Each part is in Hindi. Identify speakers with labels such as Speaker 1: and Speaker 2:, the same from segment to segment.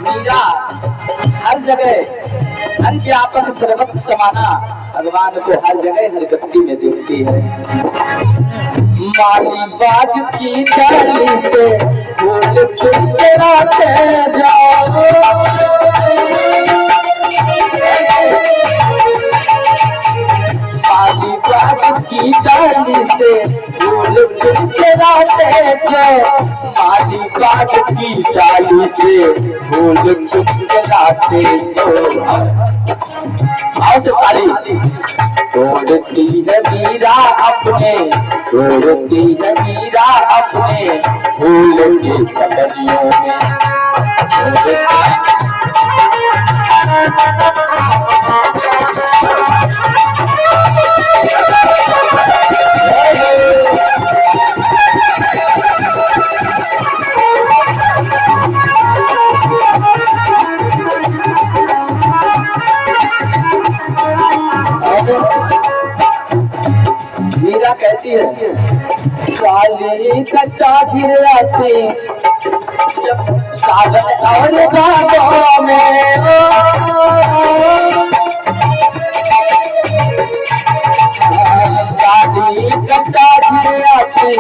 Speaker 1: मीरा हर जगह हर व्यापक सर्वत्र समाना भगवान को हर जगह हर गति में देखती है। माली बाज की डाली से फूल छुपराते जाओ, माली बाज की डाली से फूल छुपराते जाओ, माली बाज की डाली से फूल छुपराते जाओ। आओ से ताली तोड़ती है मीरा अपने, तोड़ती है मीरा अपने फूल के छतरियों में। मीरा कहती है काली कच्चा गिर आती सावन और बागों में, काली कच्चा गिर आती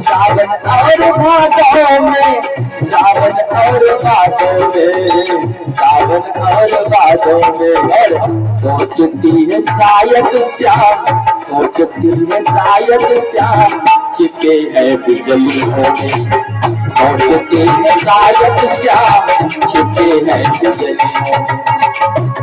Speaker 1: सावन और बागों में, सावन और बागों में, सावन और बागों में। सोचती है शायद श्याम, सोचती है शायद श्याम छिपे है बिजलियों में, सोचती है शायद श्याम छिपे है बिजलियों में।